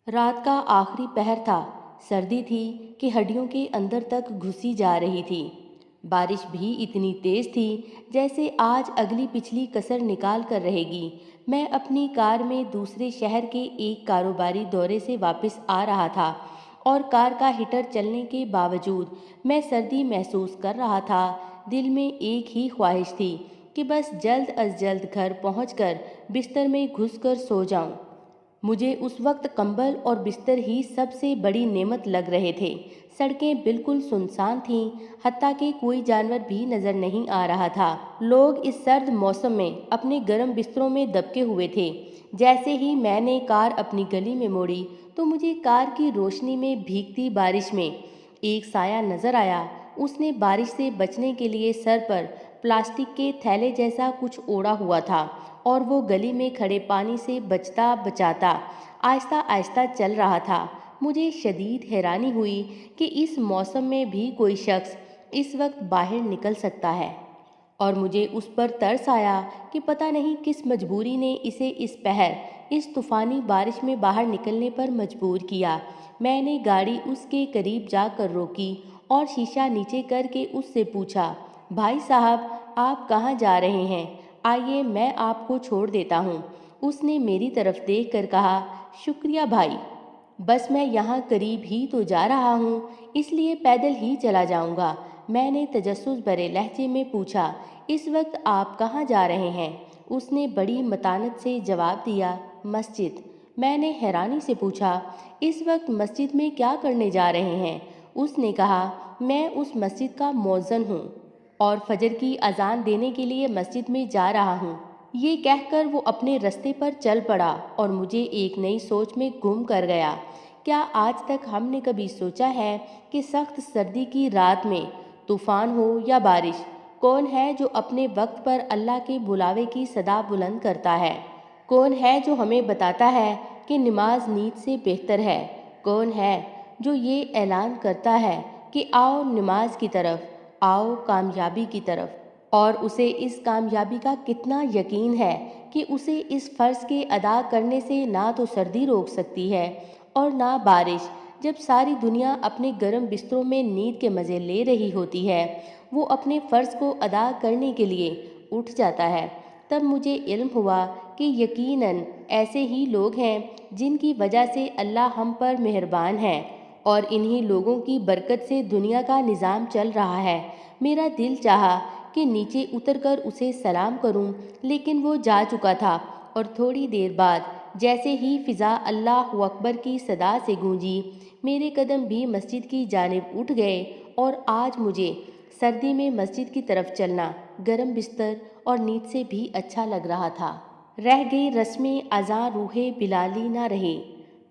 रात का आखिरी पहर था। सर्दी थी कि हड्डियों के अंदर तक घुसी जा रही थी। बारिश भी इतनी तेज थी जैसे आज अगली पिछली कसर निकाल कर रहेगी। मैं अपनी कार में दूसरे शहर के एक कारोबारी दौरे से वापस आ रहा था और कार का हीटर चलने के बावजूद मैं सर्दी महसूस कर रहा था। दिल में एक ही ख्वाहिश थी कि बस जल्द अज जल्द घर पहुंचकर बिस्तर में घुसकर सो जाऊं। मुझे उस वक्त कंबल और बिस्तर ही सबसे बड़ी नेमत लग रहे थे। सड़कें बिल्कुल सुनसान थीं, हत्ता कि कोई जानवर भी नजर नहीं आ रहा था। लोग इस सर्द मौसम में अपने गर्म बिस्तरों में दबके हुए थे। जैसे ही मैंने कार अपनी गली में मोड़ी तो मुझे कार की रोशनी में भीगती बारिश में एक साया नजर आया। उसने बारिश से बचने के लिए सर पर प्लास्टिक के थैले जैसा कुछ ओढ़ा हुआ था और वो गली में खड़े पानी से बचता बचाता आहिस्ता आहिस्ता चल रहा था। मुझे शदीद हैरानी हुई कि इस मौसम में भी कोई शख्स इस वक्त बाहर निकल सकता है, और मुझे उस पर तरस आया कि पता नहीं किस मजबूरी ने इसे इस पहर इस तूफ़ानी बारिश में बाहर निकलने पर मजबूर किया। मैंने गाड़ी उसके करीब जाकर रोकी और शीशा नीचे करके उससे पूछा, भाई साहब, आप कहाँ जा रहे हैं? आइए मैं आपको छोड़ देता हूँ। उसने मेरी तरफ देख कर कहा, शुक्रिया भाई, बस मैं यहाँ करीब ही तो जा रहा हूँ, इसलिए पैदल ही चला जाऊँगा। मैंने तजस्सुस भरे लहजे में पूछा, इस वक्त आप कहाँ जा रहे हैं? उसने बड़ी मतानत से जवाब दिया, मस्जिद। मैंने हैरानी से पूछा, इस वक्त मस्जिद में क्या करने जा रहे हैं? उसने कहा, मैं उस मस्जिद का मौज़न हूँ और फजर की अजान देने के लिए मस्जिद में जा रहा हूँ। ये कहकर वो अपने रास्ते पर चल पड़ा और मुझे एक नई सोच में गुम कर गया। क्या आज तक हमने कभी सोचा है कि सख्त सर्दी की रात में तूफान हो या बारिश, कौन है जो अपने वक्त पर अल्लाह के बुलावे की सदा बुलंद करता है? कौन है जो हमें बताता है कि नमाज नींद से बेहतर है? कौन है जो ये ऐलान करता है कि आओ नमाज की तरफ, आओ कामयाबी की तरफ? और उसे इस कामयाबी का कितना यकीन है कि उसे इस फ़र्ज़ के अदा करने से ना तो सर्दी रोक सकती है और ना बारिश। जब सारी दुनिया अपने गर्म बिस्तरों में नींद के मज़े ले रही होती है, वो अपने फ़र्ज़ को अदा करने के लिए उठ जाता है। तब मुझे इल्म हुआ कि यकीनन ऐसे ही लोग हैं जिनकी वजह से अल्लाह हम पर मेहरबान है, और इन्हीं लोगों की बरकत से दुनिया का निज़ाम चल रहा है। मेरा दिल चाहा कि नीचे उतरकर उसे सलाम करूं, लेकिन वो जा चुका था और थोड़ी देर बाद जैसे ही फिज़ा अल्लाहु अकबर की सदा से गूंजी, मेरे कदम भी मस्जिद की जानिब उठ गए। और आज मुझे सर्दी में मस्जिद की तरफ चलना गर्म बिस्तर और नींद से भी अच्छा लग रहा था। रह गई रस्में अज़ां रूहे बिलाली ना रही,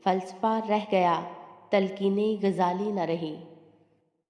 फ़लसफ़ा रह गया, तलकीने गज़ाली न रही।